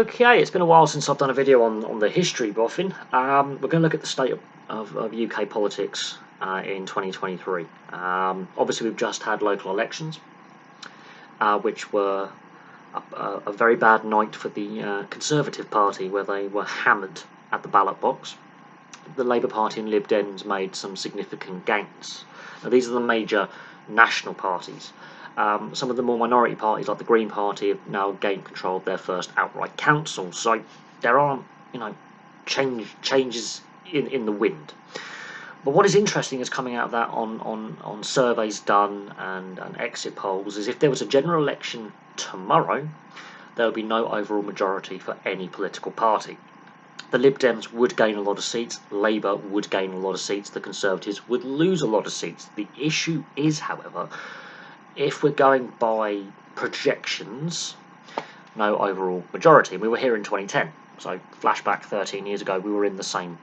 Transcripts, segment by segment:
Okay, it's been a while since I've done a video on the history boffin. We're going to look at the state of UK politics in 2023. Obviously, we've just had local elections, which were a very bad night for the Conservative Party, where they were hammered at the ballot box. The Labour Party and Lib Dems made some significant gains. Now, these are the major national parties. Some of the more minority parties, like the Green Party, have now gained control of their first outright council. So there are, changes in the wind. But what is interesting is coming out of that on surveys done and exit polls is if there was a general election tomorrow, there would be no overall majority for any political party. The Lib Dems would gain a lot of seats, Labour would gain a lot of seats, the Conservatives would lose a lot of seats. The issue is, however, if we're going by projections, no overall majority. We were here in 2010, so flashback 13 years ago, we were in the same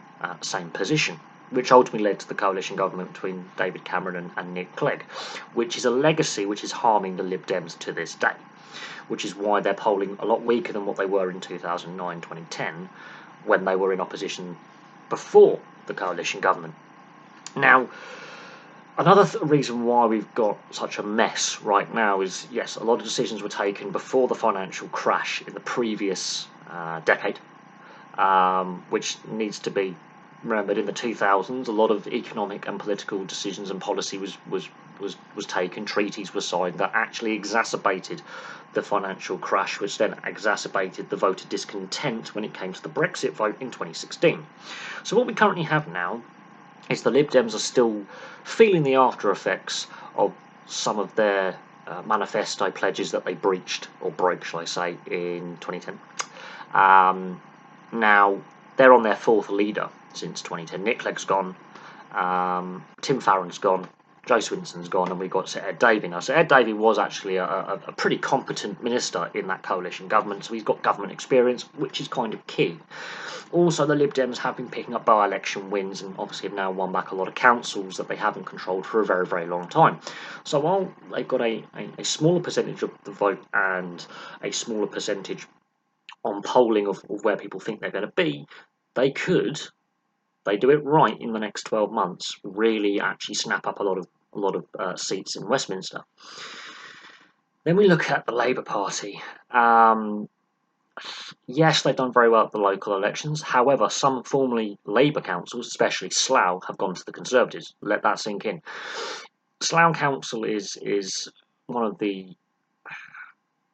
position, which ultimately led to the coalition government between David Cameron and Nick Clegg, which is a legacy which is harming the Lib Dems to this day, which is why they're polling a lot weaker than what they were in 2009, 2010, when they were in opposition before the coalition government. Now, another reason why we've got such a mess right now is, yes, a lot of decisions were taken before the financial crash in the previous decade, which needs to be remembered. In the 2000s, a lot of economic and political decisions and policy was taken, treaties were signed that actually exacerbated the financial crash, which then exacerbated the voter discontent when it came to the Brexit vote in 2016. So what we currently have now is the Lib Dems are still feeling the after effects of some of their manifesto pledges that they breached, or broke, shall I say, in 2010. Now, they're on their fourth leader since 2010. Nick Clegg's gone, Tim Farron's gone, Joe Swinson's gone, and we've got Sir Ed Davey now. So Ed Davey was actually a pretty competent minister in that coalition government, so he's got government experience, which is kind of key. Also, the Lib Dems have been picking up by-election wins and obviously have now won back a lot of councils that they haven't controlled for a very, very long time. So while they've got a smaller percentage of the vote and a smaller percentage on polling of where people think they're going to be, they could, they do it right in the next 12 months, really actually snap up a lot of seats in Westminster. Then we look at the Labour Party. Yes, they've done very well at the local elections. However, some formerly Labour councils, especially Slough, have gone to the Conservatives. Let that sink in. Slough Council is one of the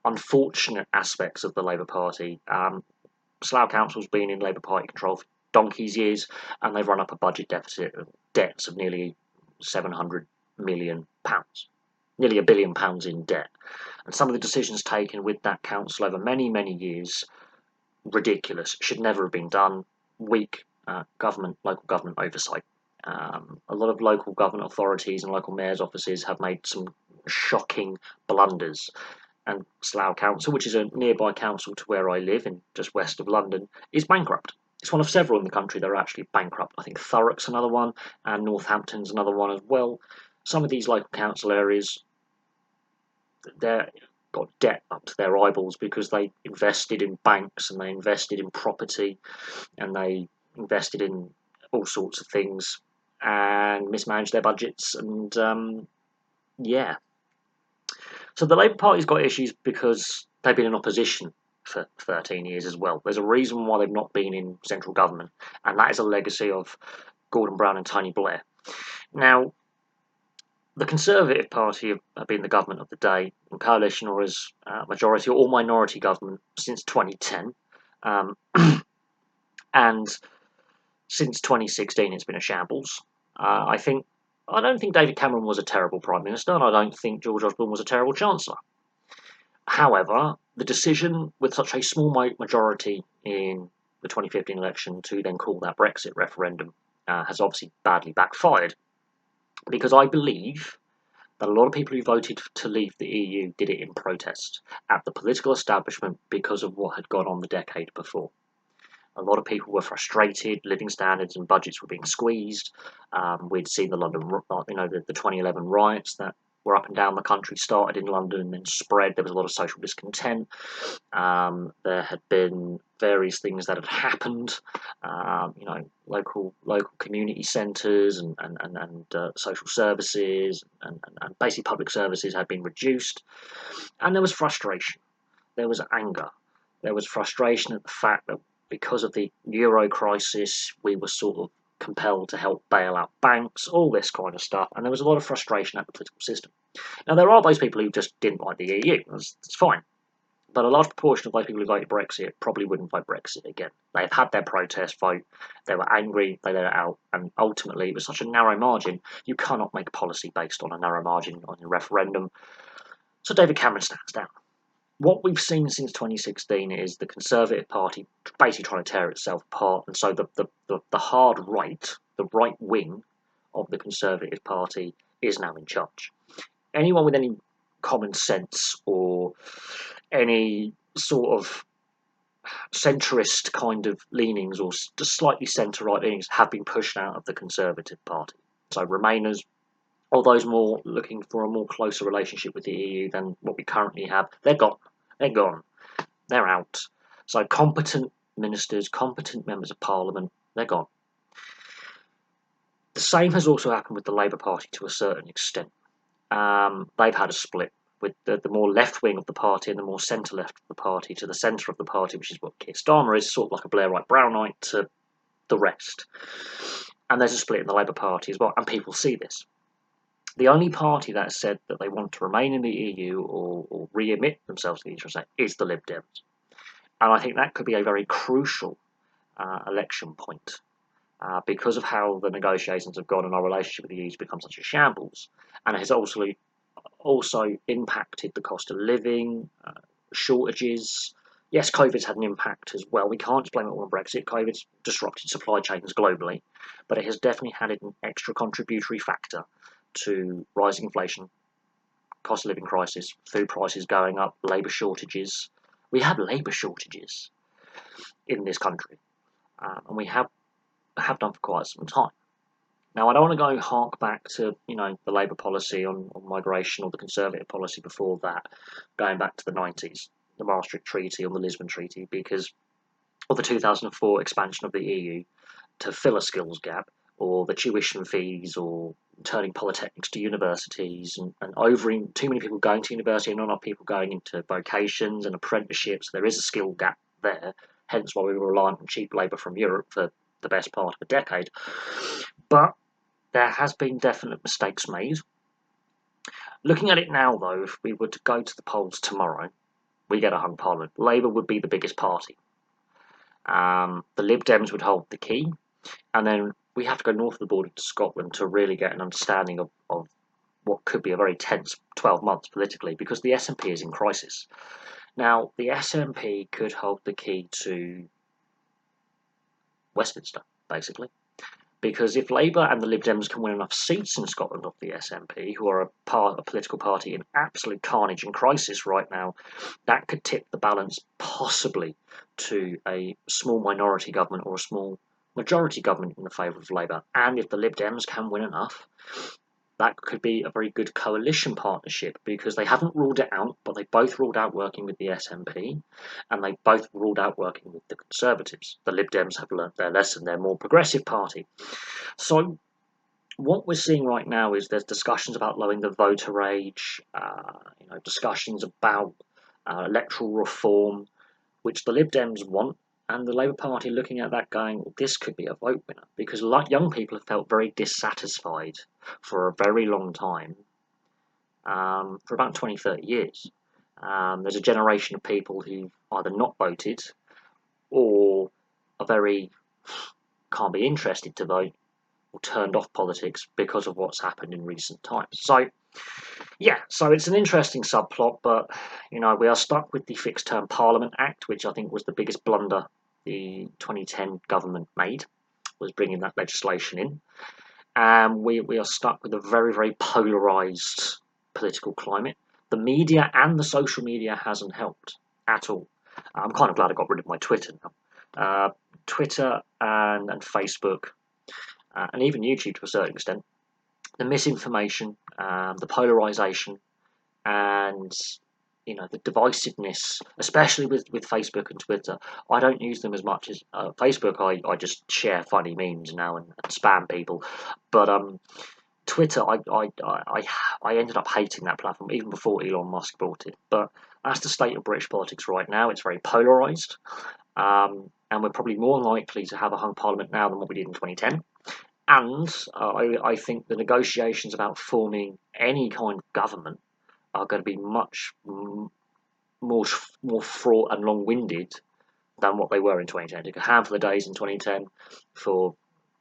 unfortunate aspects of the Labour Party. Slough Council's been in Labour Party control for donkey's years, and they've run up a budget deficit of debts of nearly £700 million, nearly £1 billion in debt. And some of the decisions taken with that council over many, many years, ridiculous, should never have been done. Weak local government oversight. A lot of local government authorities and local mayors' offices have made some shocking blunders. And Slough Council, which is a nearby council to where I live, in just west of London, is bankrupt. It's one of several in the country that are actually bankrupt. I think Thurrock's another one, and Northampton's another one as well. Some of these local council areas, they've got debt up to their eyeballs because they invested in banks and they invested in property and they invested in all sorts of things and mismanaged their budgets. And yeah. So the Labour Party's got issues because they've been in opposition for 13 years as well. There's a reason why they've not been in central government, and that is a legacy of Gordon Brown and Tony Blair. Now, the Conservative Party have been the government of the day, and coalition or as majority or minority government since 2010. And since 2016, it's been a shambles. I don't think David Cameron was a terrible Prime Minister, and I don't think George Osborne was a terrible Chancellor. However, the decision with such a small majority in the 2015 election to then call that Brexit referendum has obviously badly backfired. Because I believe that a lot of people who voted to leave the EU did it in protest at the political establishment because of what had gone on the decade before. A lot of people were frustrated. Living standards and budgets were being squeezed. We'd seen the 2011 riots that were up and down the country, started in London and then spread. There was a lot of social discontent. There had been various things that had happened, local community centres and social services and basic public services had been reduced, and there was frustration, there was anger, there was frustration at the fact that because of the euro crisis, we were sort of compelled to help bail out banks, all this kind of stuff, and there was a lot of frustration at the political system. Now, there are those people who just didn't like the EU, that's fine, but a large proportion of those people who voted Brexit probably wouldn't vote Brexit again. They've had their protest vote, they were angry, they let it out, and ultimately it was such a narrow margin, you cannot make policy based on a narrow margin on a referendum. So David Cameron stands down. What we've seen since 2016 is the Conservative Party basically trying to tear itself apart, and so the hard right, the right wing of the Conservative Party is now in charge. Anyone with any common sense or any sort of centrist kind of leanings or just slightly centre-right leanings have been pushed out of the Conservative Party. So Remainers, or those more looking for a more closer relationship with the EU than what we currently have, they're gone. They're gone. They're out. So competent ministers, competent members of Parliament, they're gone. The same has also happened with the Labour Party to a certain extent. They've had a split with the more left wing of the party and the more centre left of the party to the centre of the party, which is what Keir Starmer is, sort of like a Blairite Brownite to the rest. And there's a split in the Labour Party as well, and people see this. The only party that has said that they want to remain in the EU or re-admit themselves to the EU is the Lib Dems. And I think that could be a very crucial election point because of how the negotiations have gone and our relationship with the EU has become such a shambles. And it has also impacted the cost of living, shortages. Yes, COVID's had an impact as well. We can't just blame it all on Brexit. COVID's disrupted supply chains globally, but it has definitely had an extra contributory factor to rising inflation, cost of living crisis, food prices going up, labour shortages. We have labour shortages in this country, and we have done for quite some time. Now, I don't want to go hark back to the Labour policy on migration or the Conservative policy before that, going back to the 90s, the Maastricht Treaty or the Lisbon Treaty, because of the 2004 expansion of the EU to fill a skills gap, or the tuition fees, or turning polytechnics to universities, and too many people going to university and not enough people going into vocations and apprenticeships. There is a skill gap there, hence why we were reliant on cheap labour from Europe for the best part of a decade. But there has been definite mistakes made. Looking at it now, though, if we were to go to the polls tomorrow, we get a hung parliament. Labour would be the biggest party. The Lib Dems would hold the key, and then we have to go north of the border to Scotland to really get an understanding of what could be a very tense 12 months politically, because the SNP is in crisis. Now, the SNP could hold the key to Westminster, basically, because if Labour and the Lib Dems can win enough seats in Scotland off the SNP, who are a political party in absolute carnage and crisis right now, that could tip the balance possibly to a small minority government or a small majority government in the favour of Labour. And if the Lib Dems can win enough, that could be a very good coalition partnership, because they haven't ruled it out, but they both ruled out working with the SNP, and they both ruled out working with the Conservatives. The Lib Dems have learnt their lesson. They're a more progressive party. So what we're seeing right now is there's discussions about lowering the voter age, discussions about electoral reform, which the Lib Dems want, and the Labour Party looking at that going, well, this could be a vote winner, because young people have felt very dissatisfied for a very long time, for about 20, 30 years. There's a generation of people who've either not voted or are can't be interested to vote or turned off politics because of what's happened in recent times. So it's an interesting subplot, but we are stuck with the Fixed Term Parliament Act, which I think was the biggest blunder the 2010 government made, was bringing that legislation in. And we are stuck with a very, very polarised political climate. The media and the social media hasn't helped at all. I'm kind of glad I got rid of my Twitter now. Twitter and Facebook, and even YouTube to a certain extent, the misinformation the polarisation, and the divisiveness, especially with Facebook and Twitter. I don't use them as much as Facebook. I just share funny memes now and spam people, but Twitter, I ended up hating that platform even before Elon Musk bought it. But that's the state of British politics right now. It's very polarised, and we're probably more likely to have a hung parliament now than what we did in 2010. And I think the negotiations about forming any kind of government are going to be much more fraught and long-winded than what they were in 2010. It took a handful of days in 2010 for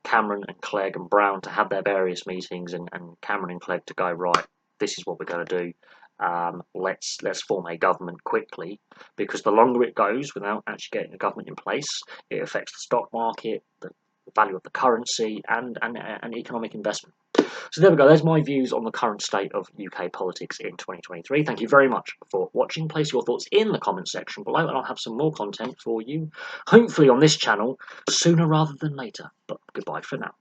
Cameron and Clegg and Brown to have their various meetings, and Cameron and Clegg to go, right, this is what we're going to do. Let's form a government quickly, because the longer it goes without actually getting a government in place, it affects the stock market, the value of the currency, and economic investment. So there we go. There's my views on the current state of UK politics in 2023. Thank you very much for watching. Place your thoughts in the comment section below, and I'll have some more content for you, hopefully on this channel, sooner rather than later. But goodbye for now.